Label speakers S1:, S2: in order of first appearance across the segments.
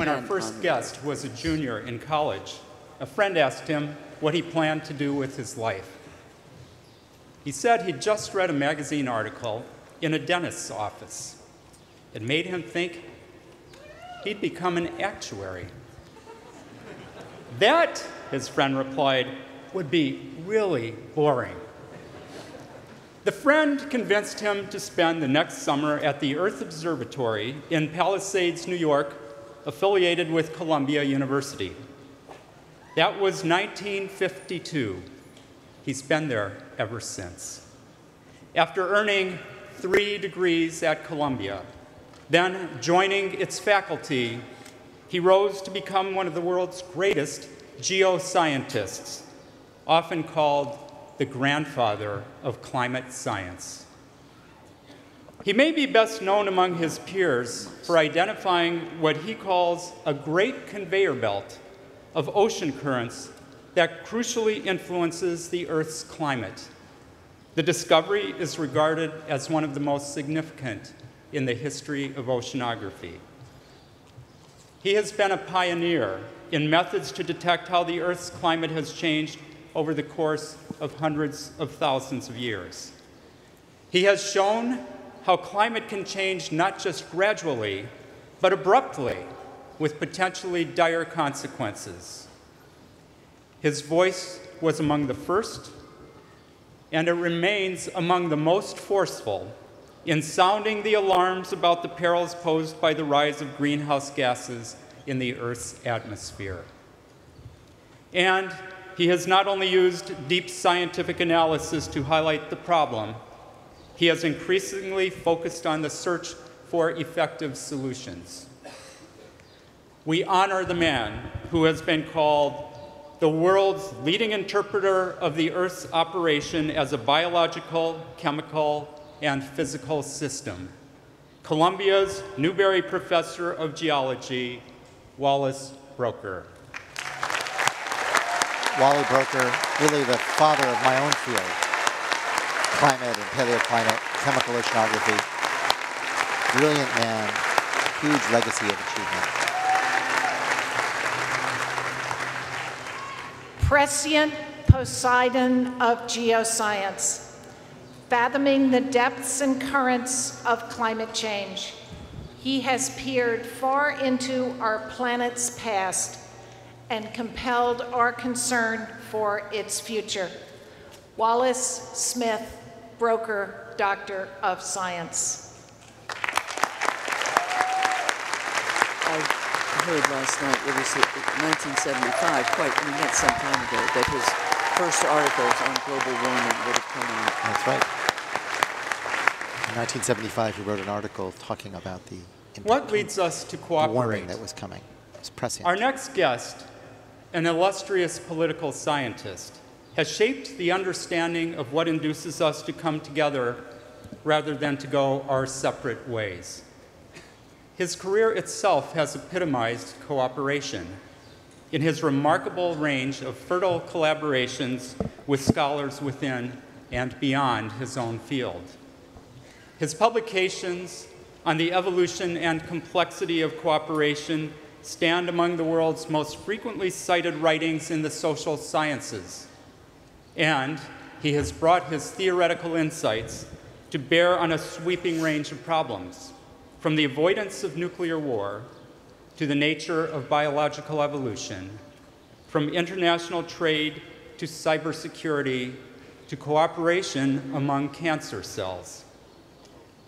S1: When our first guest was a junior in college, a friend asked him what he planned to do with his life. He said he'd just read a magazine article in a dentist's office. It made him think he'd become an actuary. That, his friend replied, would be really boring. The friend convinced him to spend the next summer at the Earth Observatory in Palisades, New York, affiliated with Columbia University. That was 1952. He's been there ever since. After earning 3 degrees at Columbia, then joining its faculty, he rose to become one of the world's greatest geoscientists, often called the grandfather of climate science. He may be best known among his peers for identifying what he calls a great conveyor belt of ocean currents that crucially influences the Earth's climate. The discovery is regarded as one of the most significant in the history of oceanography. He has been a pioneer in methods to detect how the Earth's climate has changed over the course of hundreds of thousands of years. He has shown how climate can change not just gradually, but abruptly, with potentially dire consequences. His voice was among the first, and it remains among the most forceful in sounding the alarms about the perils posed by the rise of greenhouse gases in the Earth's atmosphere. And he has not only used deep scientific analysis to highlight the problem, he has increasingly focused on the search for effective solutions. We honor the man who has been called the world's leading interpreter of the Earth's operation as a biological, chemical, and physical system, Columbia's Newberry Professor of Geology, Wallace Broecker.
S2: Wally Broecker, really the father of my own field, climate and paleoclimate, chemical oceanography. Brilliant man, huge legacy of achievement.
S3: Prescient Poseidon of geoscience, fathoming the depths and currents of climate change. He has peered far into our planet's past and compelled our concern for its future. Wallace Smith Broecker, Doctor of Science.
S4: I heard last night, it was 1975, that's some time ago, that his first articles on global warming would have come out.
S2: That's right. In 1975, he wrote an article talking about the
S1: What leads us to cooperate?
S2: Warming that was coming. It was prescient.
S1: Our next guest, an illustrious political scientist, has shaped the understanding of what induces us to come together rather than to go our separate ways. His career itself has epitomized cooperation in his remarkable range of fertile collaborations with scholars within and beyond his own field. His publications on the evolution and complexity of cooperation stand among the world's most frequently cited writings in the social sciences. And he has brought his theoretical insights to bear on a sweeping range of problems, from the avoidance of nuclear war to the nature of biological evolution, from international trade to cybersecurity to cooperation among cancer cells.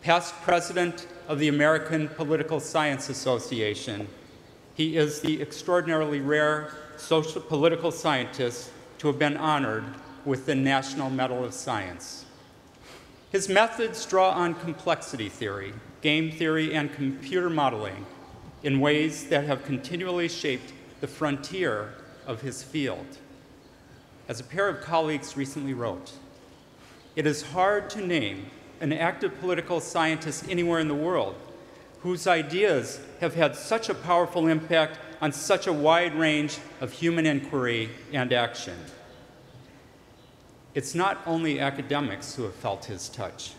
S1: Past president of the American Political Science Association, he is the extraordinarily rare social political scientist to have been honored with the National Medal of Science. His methods draw on complexity theory, game theory, and computer modeling in ways that have continually shaped the frontier of his field. As a pair of colleagues recently wrote, it is hard to name an active political scientist anywhere in the world whose ideas have had such a powerful impact on such a wide range of human inquiry and action. It's not only academics who have felt his touch.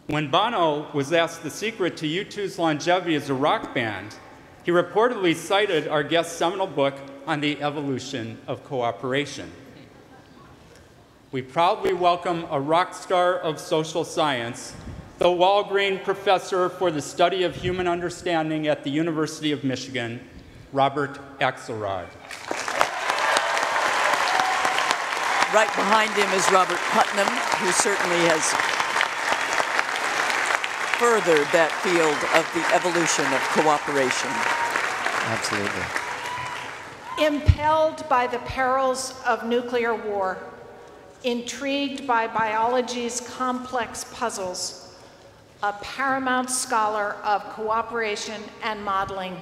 S1: When Bono was asked the secret to U2's longevity as a rock band, He reportedly cited our guest's seminal book on the evolution of cooperation. We proudly welcome a rock star of social science, the Walgreen Professor for the Study of Human Understanding at the University of Michigan, Robert Axelrod.
S4: Right behind him is Robert Putnam, who certainly has furthered that field of the evolution of cooperation.
S2: Absolutely.
S3: Impelled by the perils of nuclear war, intrigued by biology's complex puzzles, a paramount scholar of cooperation and modeling,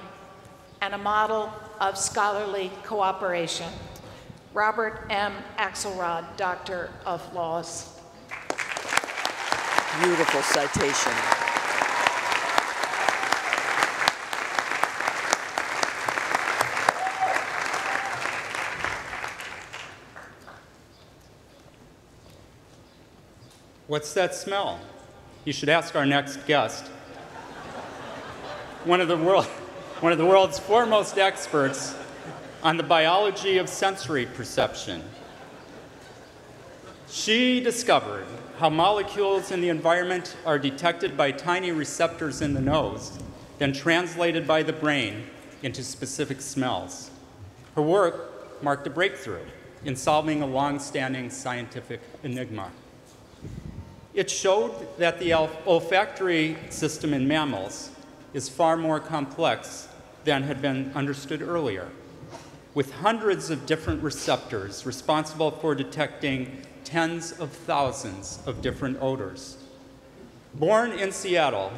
S3: and a model of scholarly cooperation. Robert M. Axelrod, Doctor of Laws.
S4: Beautiful citation.
S1: What's that smell? You should ask our next guest. One of the world's foremost experts on the biology of sensory perception. She discovered how molecules in the environment are detected by tiny receptors in the nose, then translated by the brain into specific smells. Her work marked a breakthrough in solving a long-standing scientific enigma. It showed that the olfactory system in mammals is far more complex than had been understood earlier, with hundreds of different receptors responsible for detecting tens of thousands of different odors. Born in Seattle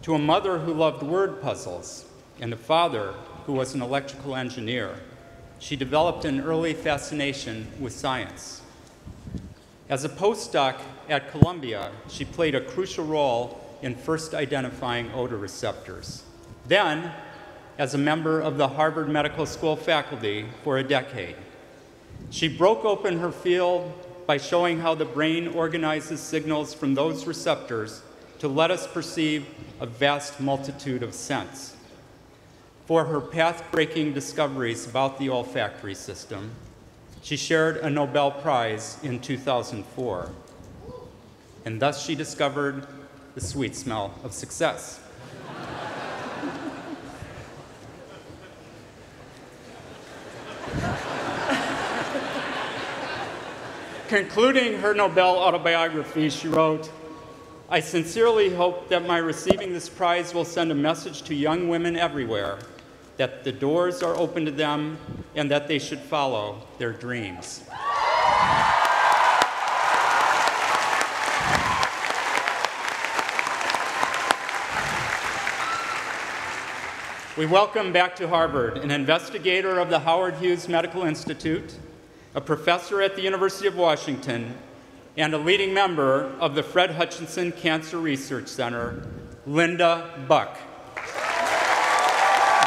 S1: to a mother who loved word puzzles and a father who was an electrical engineer, she developed an early fascination with science. As a postdoc at Columbia, she played a crucial role in first identifying odor receptors. Then, as a member of the Harvard Medical School faculty for a decade, she broke open her field by showing how the brain organizes signals from those receptors to let us perceive a vast multitude of scents. For her path-breaking discoveries about the olfactory system, she shared a Nobel Prize in 2004, and thus she discovered the sweet smell of success. Concluding her Nobel autobiography, she wrote, "I sincerely hope that my receiving this prize will send a message to young women everywhere that the doors are open to them and that they should follow their dreams." We welcome back to Harvard an investigator of the Howard Hughes Medical Institute, a professor at the University of Washington, and a leading member of the Fred Hutchinson Cancer Research Center, Linda Buck.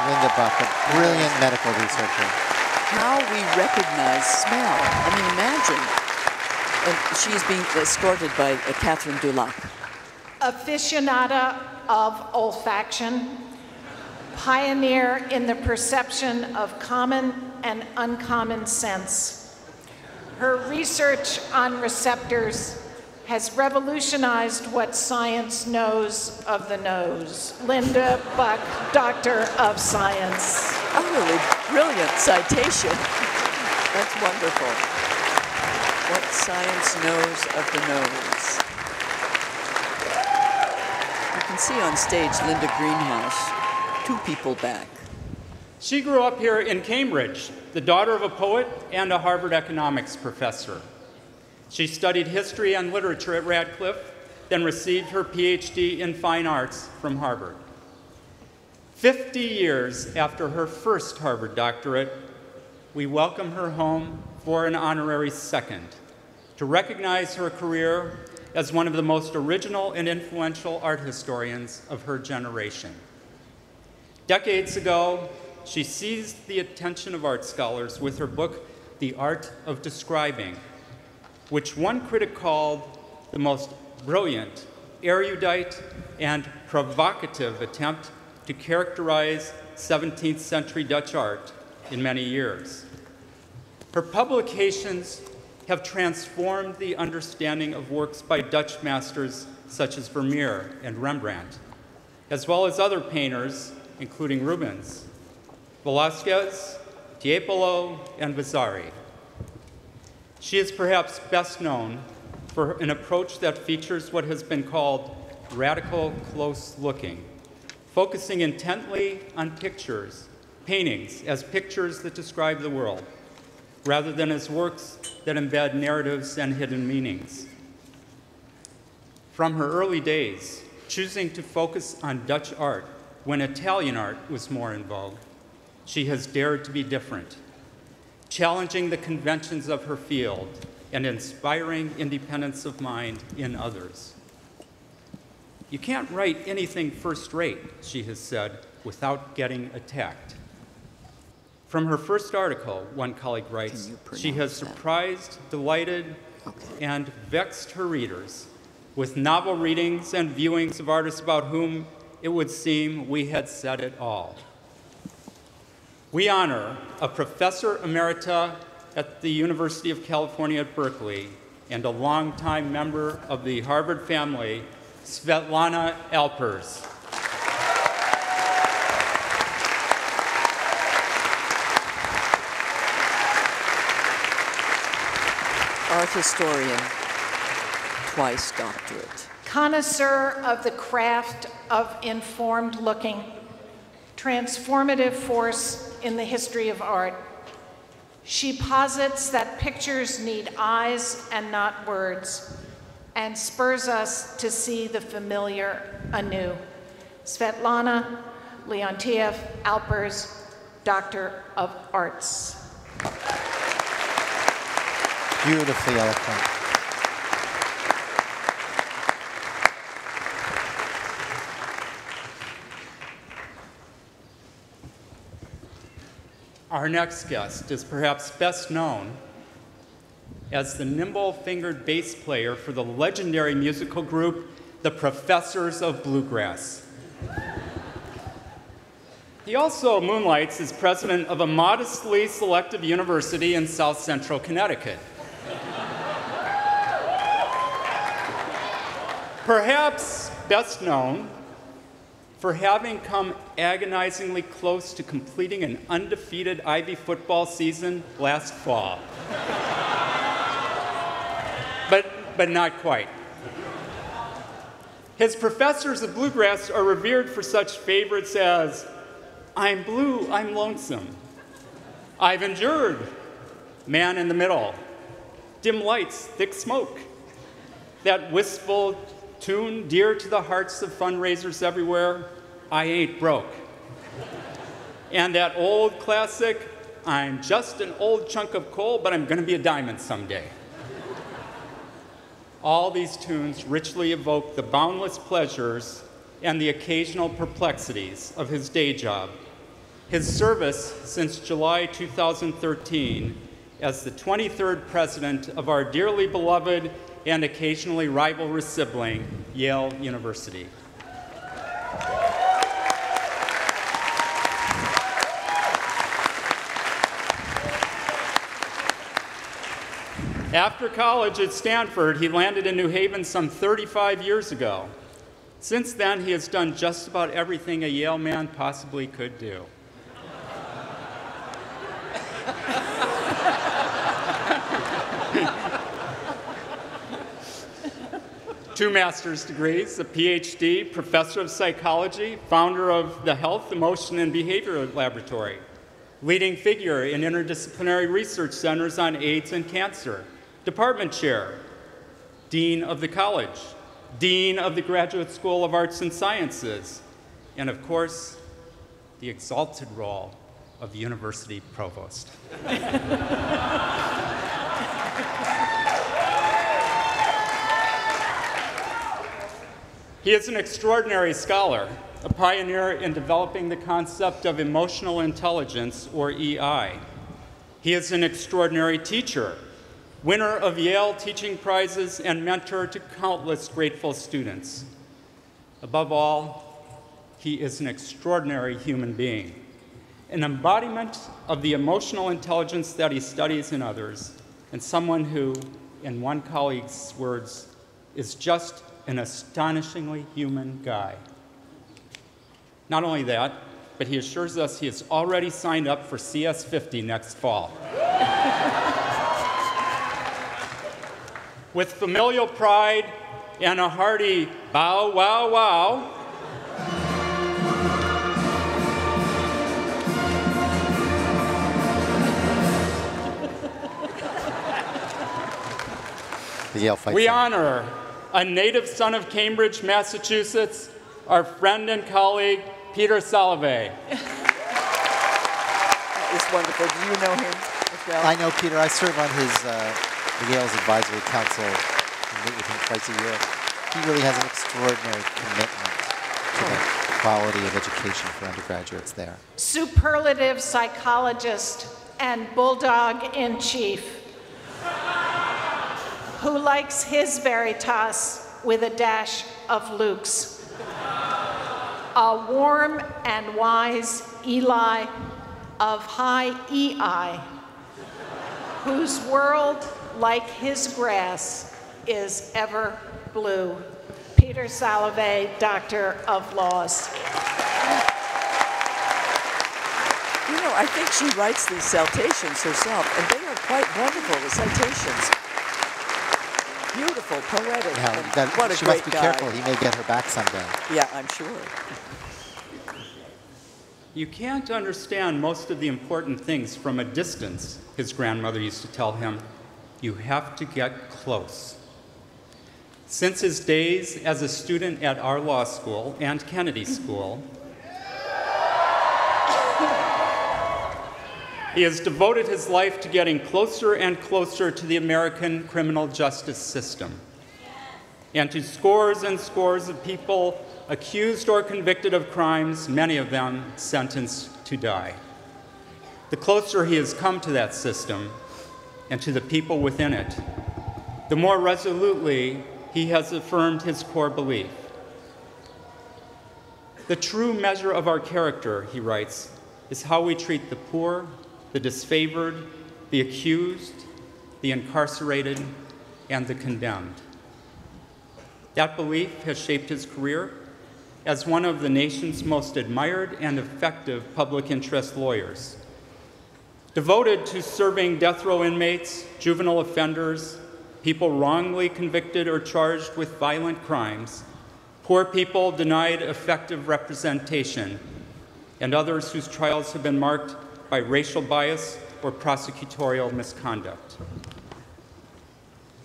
S2: Linda Buck, a brilliant medical researcher.
S4: How we recognize smell. I mean, imagine. And she's being escorted by Catherine Dulac.
S3: Aficionada of olfaction, pioneer in the perception of common and uncommon scents. Her research on receptors has revolutionized what science knows of the nose. Linda Buck, Doctor of Science.
S4: Utterly brilliant citation. That's wonderful. What science knows of the nose. You can see on stage Linda Greenhouse, two people back.
S1: She grew up here in Cambridge, the daughter of a poet and a Harvard economics professor. She studied history and literature at Radcliffe, then received her PhD in fine arts from Harvard. 50 years after her first Harvard doctorate, we welcome her home for an honorary second to recognize her career as one of the most original and influential art historians of her generation. Decades ago, she seized the attention of art scholars with her book, The Art of Describing, which one critic called the most brilliant, erudite, and provocative attempt to characterize 17th century Dutch art in many years. Her publications have transformed the understanding of works by Dutch masters such as Vermeer and Rembrandt, as well as other painters, including Rubens, Velázquez, Tiepolo, and Vasari. She is perhaps best known for an approach that features what has been called radical close looking, focusing intently on pictures, paintings as pictures that describe the world, rather than as works that embed narratives and hidden meanings. From her early days, choosing to focus on Dutch art when Italian art was more in vogue, she has dared to be different, challenging the conventions of her field and inspiring independence of mind in others. You can't write anything first-rate, she has said, without getting attacked. From her first article, one colleague writes, she has surprised, delighted, and vexed her readers with novel readings and viewings of artists about whom it would seem we had said it all. We honor a professor emerita at the University of California at Berkeley and a longtime member of the Harvard family, Svetlana Alpers.
S4: Art historian, twice doctorate.
S3: Connoisseur of the craft of informed looking, transformative force in the history of art. She posits that pictures need eyes and not words, and spurs us to see the familiar anew. Svetlana Leontiev Alpers, Doctor of Arts.
S2: Beautifully eloquent.
S1: Our next guest is perhaps best known as the nimble-fingered bass player for the legendary musical group, the Professors of Bluegrass. He also moonlights as president of a modestly selective university in South Central Connecticut. Perhaps best known for having come agonizingly close to completing an undefeated Ivy football season last fall. But not quite. His Professors of Bluegrass are revered for such favorites as I'm Blue, I'm Lonesome, I've Endured, Man in the Middle, Dim Lights, Thick Smoke, that wistful tune dear to the hearts of fundraisers everywhere, I Ain't Broke. And that old classic, I'm just an old chunk of coal, but I'm gonna be a diamond someday. All these tunes richly evoke the boundless pleasures and the occasional perplexities of his day job. His service since July 2013 as the 23rd president of our dearly beloved and occasionally rivalrous sibling, Yale University. After college at Stanford, he landed in New Haven some 35 years ago. Since then, he has done just about everything a Yale man possibly could do. Two master's degrees, a PhD, professor of psychology, founder of the Health, Emotion, and Behavior Laboratory, leading figure in interdisciplinary research centers on AIDS and cancer, department chair, dean of the college, dean of the Graduate School of Arts and Sciences, and of course, the exalted role of university provost. He is an extraordinary scholar, a pioneer in developing the concept of emotional intelligence, or EI. He is an extraordinary teacher, winner of Yale teaching prizes and mentor to countless grateful students. Above all, he is an extraordinary human being, an embodiment of the emotional intelligence that he studies in others, and someone who, in one colleague's words, is just an astonishingly human guy. Not only that, but he assures us he has already signed up for CS50 next fall. With familial pride and a hearty bow, wow, wow,
S2: the Yale fight
S1: we
S2: song.
S1: honor a native son of Cambridge, Massachusetts, our friend and colleague, Peter Salovey.
S4: It's wonderful. Do you know him as well?
S2: I know Peter. I serve on his Yale's advisory council. I meet with him twice a year. He really has an extraordinary commitment to the quality of education for undergraduates there.
S3: Superlative psychologist and bulldog in chief, who likes his Veritas with a dash of Luke's. A warm and wise Eli of high EI, whose world, like his grass, is ever blue. Peter Salovey, Doctor of Laws.
S4: You know, I think she writes these citations herself, and they are quite wonderful, the citations. Beautiful, poetic.
S2: Yeah,
S4: what a
S2: she
S4: great
S2: must be
S4: guy.
S2: careful. He may get her back someday.
S4: Yeah, I'm sure.
S1: You can't understand most of the important things from a distance, his grandmother used to tell him. You have to get close. Since his days as a student at our law school and Kennedy School, he has devoted his life to getting closer and closer to the American criminal justice system and to scores and scores of people accused or convicted of crimes, many of them sentenced to die. The closer he has come to that system and to the people within it, the more resolutely he has affirmed his core belief. The true measure of our character, he writes, is how we treat the poor, the disfavored, the accused, the incarcerated, and the condemned. That belief has shaped his career as one of the nation's most admired and effective public interest lawyers. Devoted to serving death row inmates, juvenile offenders, people wrongly convicted or charged with violent crimes, poor people denied effective representation, and others whose trials have been marked by racial bias or prosecutorial misconduct.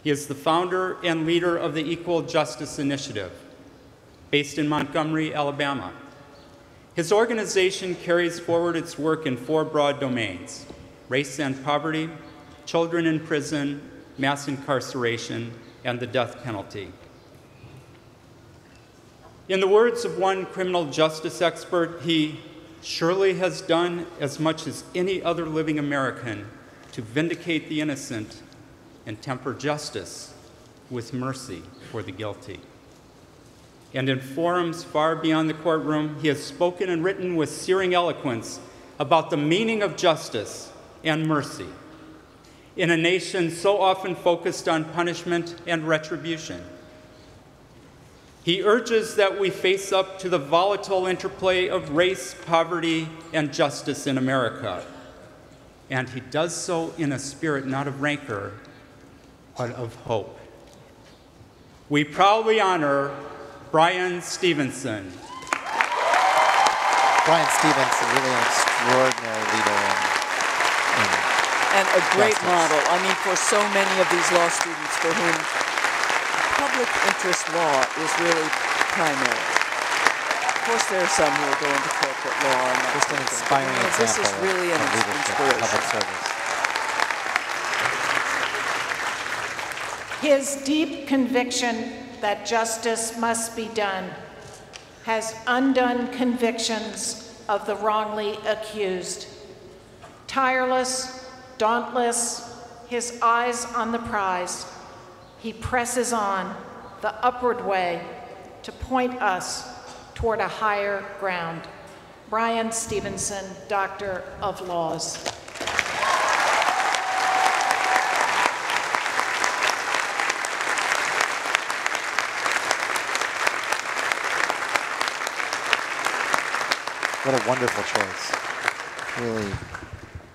S1: He is the founder and leader of the Equal Justice Initiative, based in Montgomery, Alabama. His organization carries forward its work in 4 broad domains: race and poverty, children in prison, mass incarceration, and the death penalty. In the words of one criminal justice expert, he surely has done as much as any other living American to vindicate the innocent and temper justice with mercy for the guilty. And in forums far beyond the courtroom, he has spoken and written with searing eloquence about the meaning of justice and mercy in a nation so often focused on punishment and retribution. He urges that we face up to the volatile interplay of race, poverty, and justice in America. And he does so in a spirit not of rancor, but of hope. We proudly honor Bryan Stevenson.
S2: Bryan Stevenson, really an extraordinary leader
S4: And a great
S2: justice.
S4: model. I mean, for so many of these law students for whom public interest law is really primary. Of course, there are some who will go into corporate law. And
S2: just an inspiring example
S4: this is really an
S2: of leadership,
S4: inspiration.
S2: public service.
S3: His deep conviction that justice must be done has undone convictions of the wrongly accused. Tireless, dauntless, his eyes on the prize, he presses on the upward way to point us toward a higher ground. Bryan Stevenson, Doctor of Laws.
S2: What a wonderful choice. Really,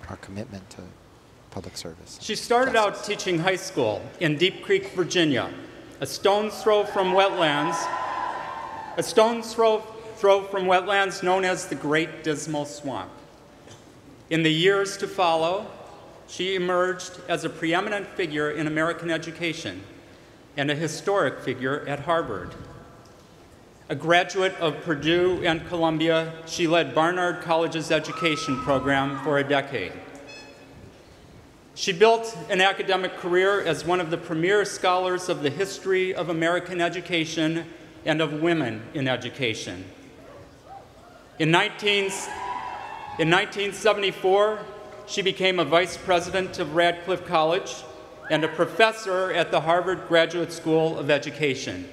S2: our commitment to public service.
S1: She started out teaching high school in Deep Creek, Virginia, a stone's throw from wetlands, known as the Great Dismal Swamp. In the years to follow, she emerged as a preeminent figure in American education and a historic figure at Harvard. A graduate of Purdue and Columbia, she led Barnard College's education program for a decade. She built an academic career as one of the premier scholars of the history of American education and of women in education. In 1974, she became a vice president of Radcliffe College and a professor at the Harvard Graduate School of Education.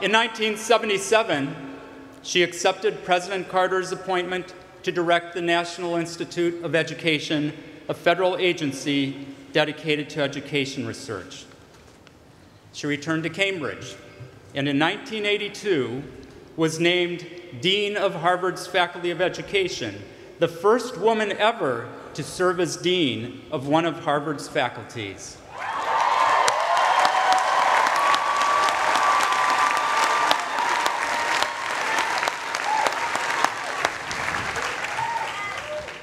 S1: In 1977, she accepted President Carter's appointment to direct the National Institute of Education, a federal agency dedicated to education research. She returned to Cambridge, and in 1982 was named Dean of Harvard's Faculty of Education, the first woman ever to serve as Dean of one of Harvard's faculties.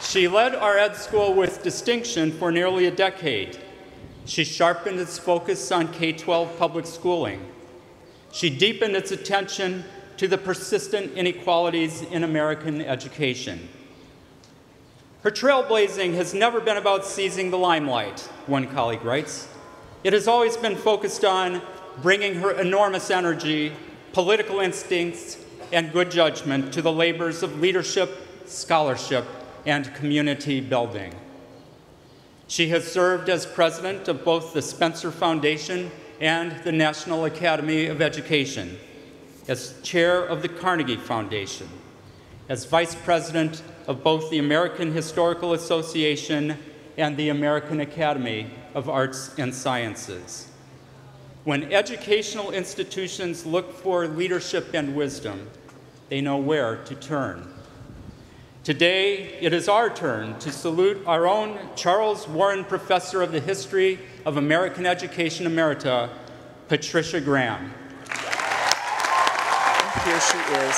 S1: She led our ed school with distinction for nearly a decade. She sharpened its focus on K-12 public schooling. She deepened its attention to the persistent inequalities in American education. Her trailblazing has never been about seizing the limelight, one colleague writes. It has always been focused on bringing her enormous energy, political instincts, and good judgment to the labors of leadership, scholarship, and community building. She has served as president of both the Spencer Foundation and the National Academy of Education, as chair of the Carnegie Foundation, as vice president of both the American Historical Association and the American Academy of Arts and Sciences. When educational institutions look for leadership and wisdom, they know where to turn. Today, it is our turn to salute our own Charles Warren Professor of the History of American Education Emerita, Patricia Graham.
S4: And here she is.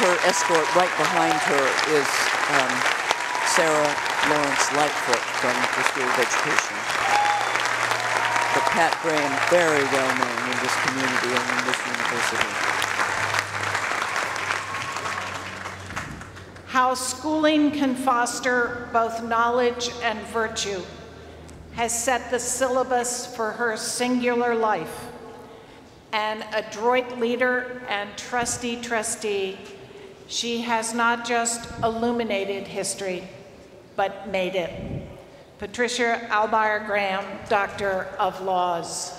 S4: Her escort right behind her is Sarah Lawrence Lightfoot from the School of Education. But Pat Graham, very well known in this community and in this university.
S3: How schooling can foster both knowledge and virtue has set the syllabus for her singular life. An adroit leader and trustee, she has not just illuminated history, but made it. Patricia Albayer Graham, Doctor of Laws.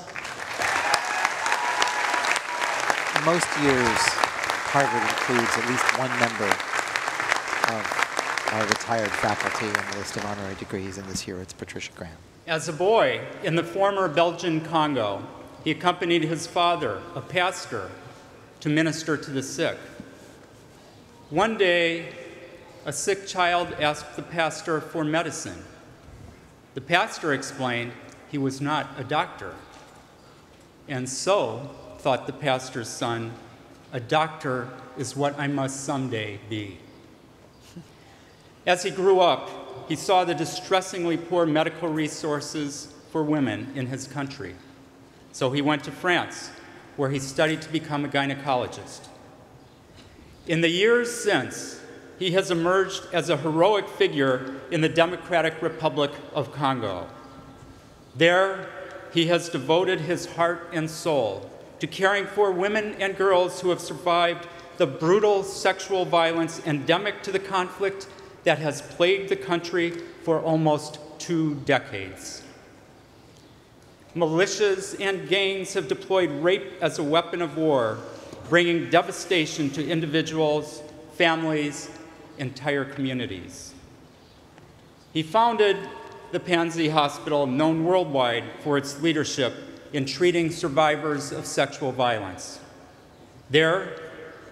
S2: Most years, Harvard includes at least one member of our retired faculty on the list of honorary degrees, and this year it's Patricia Graham.
S1: As a boy in the former Belgian Congo, he accompanied his father, a pastor, to minister to the sick. One day, a sick child asked the pastor for medicine. The pastor explained he was not a doctor. And so, thought the pastor's son, a doctor is what I must someday be. As he grew up, he saw the distressingly poor medical resources for women in his country. So he went to France, where he studied to become a gynecologist. In the years since, he has emerged as a heroic figure in the Democratic Republic of Congo. There, he has devoted his heart and soul to caring for women and girls who have survived the brutal sexual violence endemic to the conflict that has plagued the country for almost 2 decades. Militias and gangs have deployed rape as a weapon of war, bringing devastation to individuals, families, entire communities. He founded the Pansy Hospital, known worldwide for its leadership in treating survivors of sexual violence. There,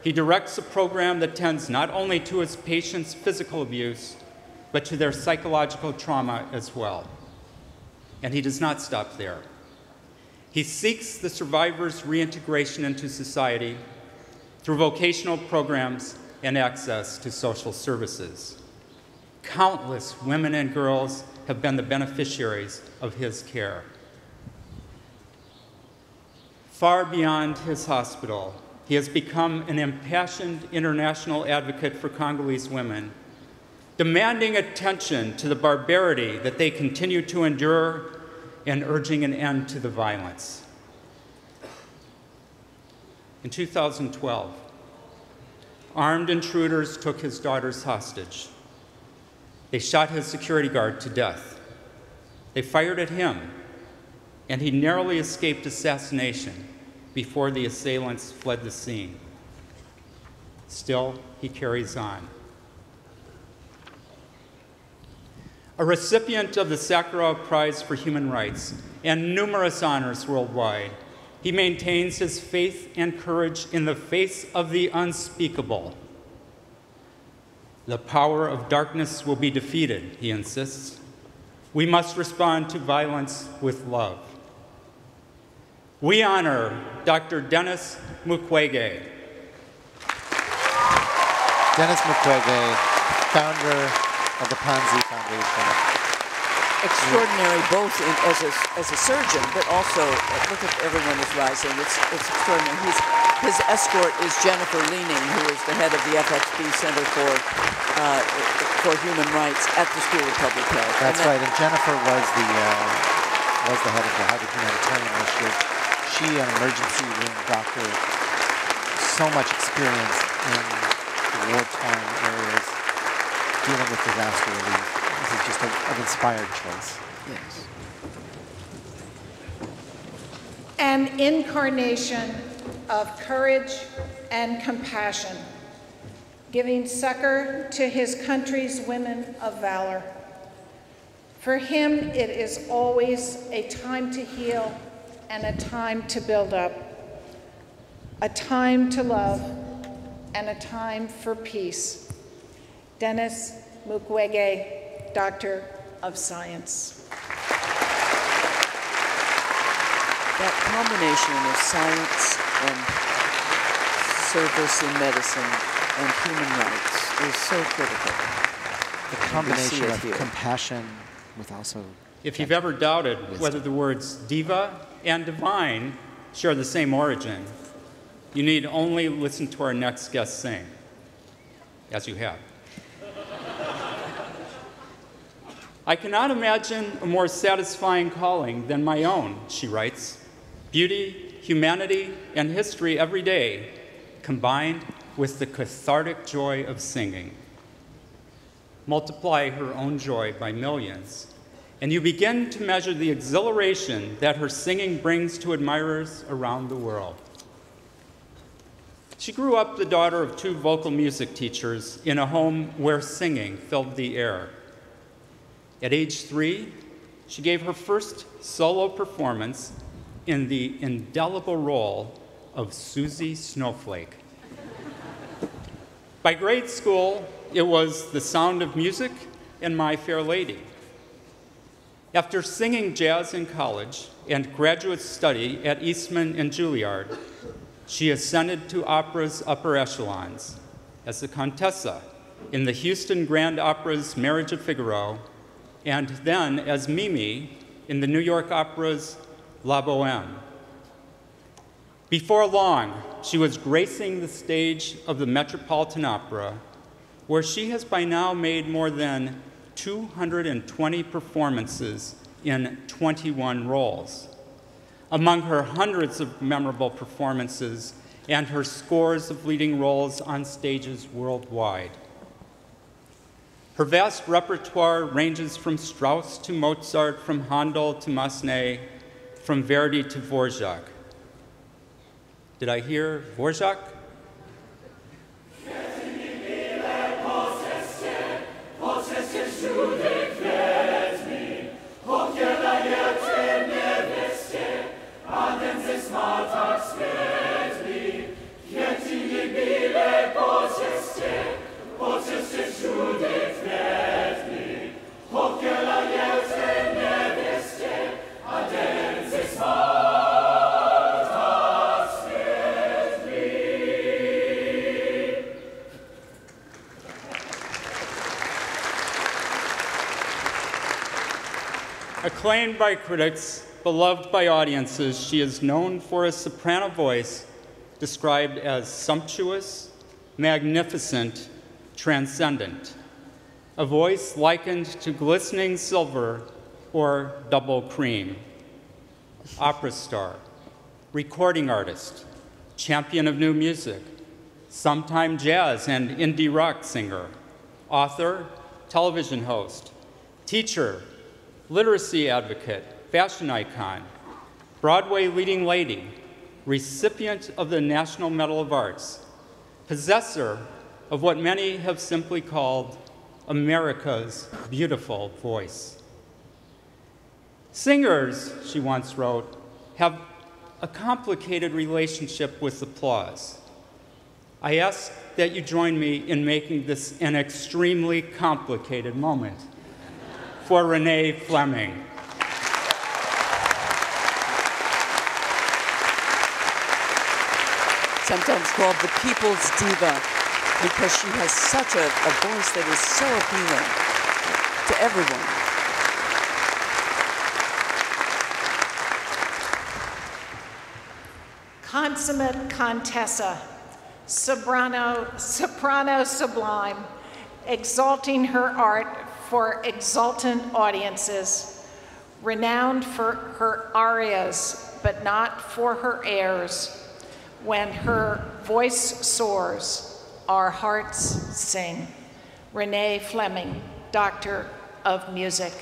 S1: he directs a program that tends not only to his patients' physical abuse, but to their psychological trauma as well. And he does not stop there. He seeks the survivors' reintegration into society through vocational programs and access to social services. Countless women and girls have been the beneficiaries of his care. Far beyond his hospital, he has become an impassioned international advocate for Congolese women, demanding attention to the barbarity that they continue to endure and urging an end to the violence. In 2012, armed intruders took his daughters hostage. They shot his security guard to death. They fired at him, and he narrowly escaped assassination before the assailants fled the scene. Still, he carries on. A recipient of the Sakharov Prize for Human Rights and numerous honors worldwide, he maintains his faith and courage in the face of the unspeakable. The power of darkness will be defeated, he insists. We must respond to violence with love. We honor Dr. Denis Mukwege.
S2: Denis Mukwege, founder of the Pansy Foundation.
S4: Extraordinary, both as a surgeon, but also look at everyone is rising. It's extraordinary. His escort is Jennifer Leaning, who is the head of the FXB Center for Human Rights at the School of Public Health.
S2: That's right, and Jennifer was the head of the Harvard Humanitarian Initiative. She, an emergency room doctor, so much experience in war-torn areas, dealing with disaster relief. This is just an inspired choice.
S4: Yes.
S3: An incarnation of courage and compassion, giving succor to his country's women of valor. For him, it is always a time to heal and a time to build up, a time to love and a time for peace. Denis Mukwege, Doctor of Science.
S4: That combination of science and service in medicine and human rights is so critical.
S2: The combination of compassion with also...
S1: If you've ever doubted whether the words diva and divine share the same origin, you need only listen to our next guest sing, as you have. I cannot imagine a more satisfying calling than my own, she writes. Beauty, humanity, and history every day, combined with the cathartic joy of singing. Multiply her own joy by millions, and you begin to measure the exhilaration that her singing brings to admirers around the world. She grew up the daughter of two vocal music teachers in a home where singing filled the air. At age 3, she gave her first solo performance in the indelible role of Susie Snowflake. By grade school, it was The Sound of Music and My Fair Lady. After singing jazz in college and graduate study at Eastman and Juilliard, she ascended to opera's upper echelons as the Contessa in the Houston Grand Opera's Marriage of Figaro, and then as Mimi in the New York Opera's La Bohème. Before long, she was gracing the stage of the Metropolitan Opera, where she has by now made more than 220 performances in 21 roles. Among her hundreds of memorable performances and her scores of leading roles on stages worldwide. Her vast repertoire ranges from Strauss to Mozart, from Handel to Massenet, from Verdi to Dvorak. Did I hear Dvorak? Acclaimed by critics, beloved by audiences, she is known for a soprano voice described as sumptuous, magnificent, transcendent, a voice likened to glistening silver or double cream. Opera star, recording artist, champion of new music, sometime jazz and indie rock singer, author, television host, teacher, literacy advocate, fashion icon, Broadway leading lady, recipient of the National Medal of Arts, possessor of what many have simply called America's beautiful voice. Singers, she once wrote, have a complicated relationship with applause. I ask that you join me in making this an extremely complicated moment for Renee Fleming.
S4: Sometimes called the people's diva because she has such a voice that is so appealing to everyone.
S3: Consummate Contessa, soprano sublime, exalting her art for exultant audiences, renowned for her arias, but not for her airs. When her voice soars, our hearts sing. Renee Fleming, Doctor of Music.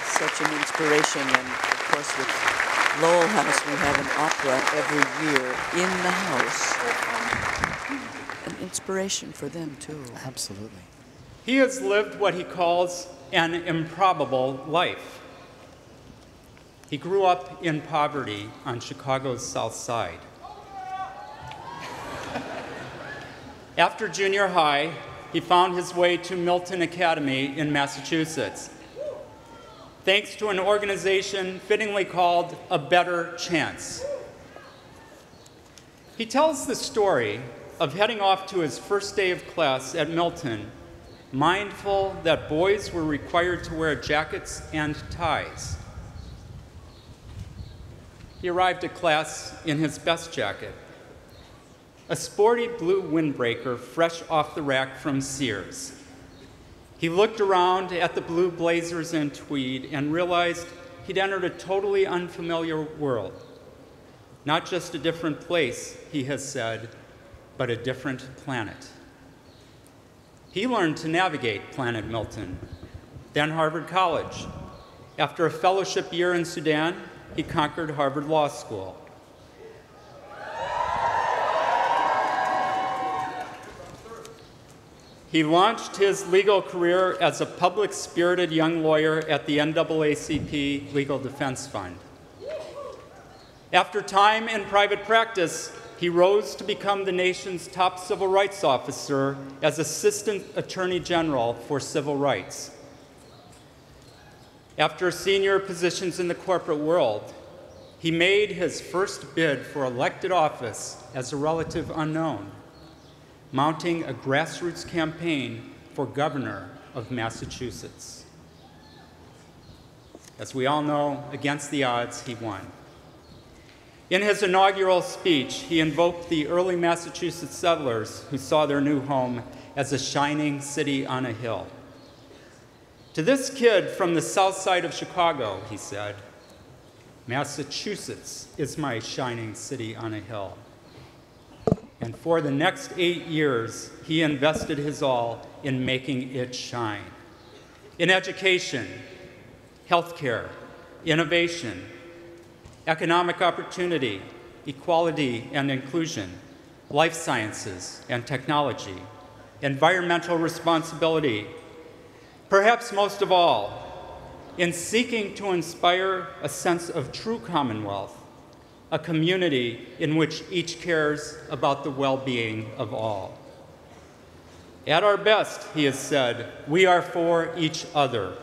S4: Such an inspiration, and of course with Lowell House we have an opera every year in the house. An inspiration for them too.
S2: Absolutely.
S1: He has lived what he calls an improbable life. He grew up in poverty on Chicago's South Side. After junior high, he found his way to Milton Academy in Massachusetts, thanks to an organization fittingly called A Better Chance. He tells the story of heading off to his first day of class at Milton, mindful that boys were required to wear jackets and ties. He arrived at class in his best jacket, a sporty blue windbreaker fresh off the rack from Sears. He looked around at the blue blazers and tweed and realized he'd entered a totally unfamiliar world. Not just a different place, he has said, but a different planet. He learned to navigate Planet Milton, then Harvard College. After a fellowship year in Sudan, he conquered Harvard Law School. He launched his legal career as a public-spirited young lawyer at the NAACP Legal Defense Fund. After time in private practice, he rose to become the nation's top civil rights officer as Assistant Attorney General for Civil Rights. After senior positions in the corporate world, he made his first bid for elected office as a relative unknown, mounting a grassroots campaign for governor of Massachusetts. As we all know, against the odds, he won. In his inaugural speech, he invoked the early Massachusetts settlers who saw their new home as a shining city on a hill. To this kid from the south side of Chicago, he said, Massachusetts is my shining city on a hill. And for the next 8 years, he invested his all in making it shine. in education, healthcare, innovation, economic opportunity, equality and inclusion, life sciences and technology, environmental responsibility, perhaps most of all, in seeking to inspire a sense of true commonwealth, a community in which each cares about the well-being of all. At our best, he has said, we are for each other.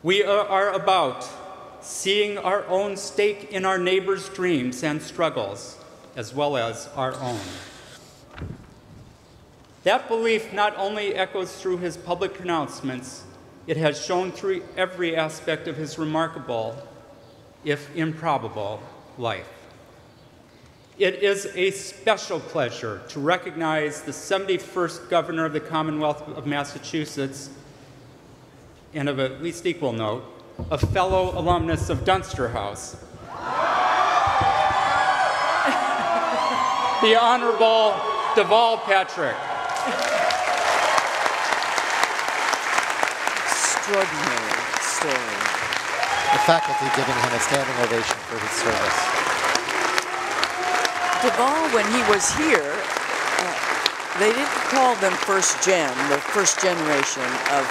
S1: We are about seeing our own stake in our neighbors' dreams and struggles, as well as our own. That belief not only echoes through his public pronouncements, it has shown through every aspect of his remarkable, if improbable, life. It is a special pleasure to recognize the 71st Governor of the Commonwealth of Massachusetts, and of at least equal note, a fellow alumnus of Dunster House, the Honorable Deval Patrick.
S4: Extraordinary story.
S2: The faculty giving him a standing ovation for his service.
S4: Deval, when he was here, they didn't call them first gen, the first generation of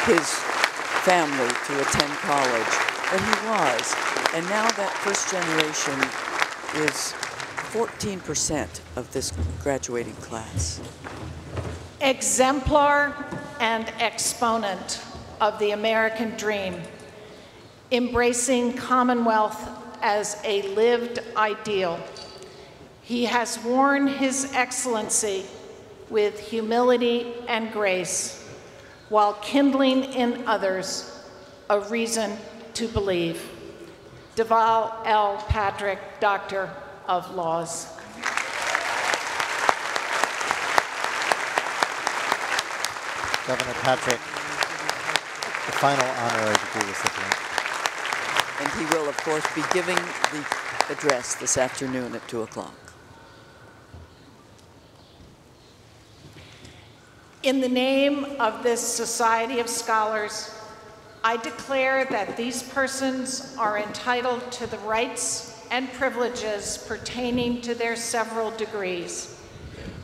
S4: his family to attend college, but he was. And now that first generation is 14% of this graduating class.
S3: Exemplar and exponent of the American dream, embracing Commonwealth as a lived ideal. He has worn his excellency with humility and grace, while kindling in others a reason to believe. Deval L. Patrick, Doctor of Laws.
S2: Governor Patrick, the final honorary degree recipient.
S4: And he will, of course, be giving the address this afternoon at 2 o'clock.
S3: In the name of this Society of Scholars, I declare that these persons are entitled to the rights and privileges pertaining to their several degrees,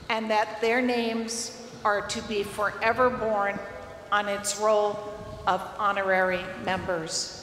S3: and that their names are to be forever borne on its roll of honorary members.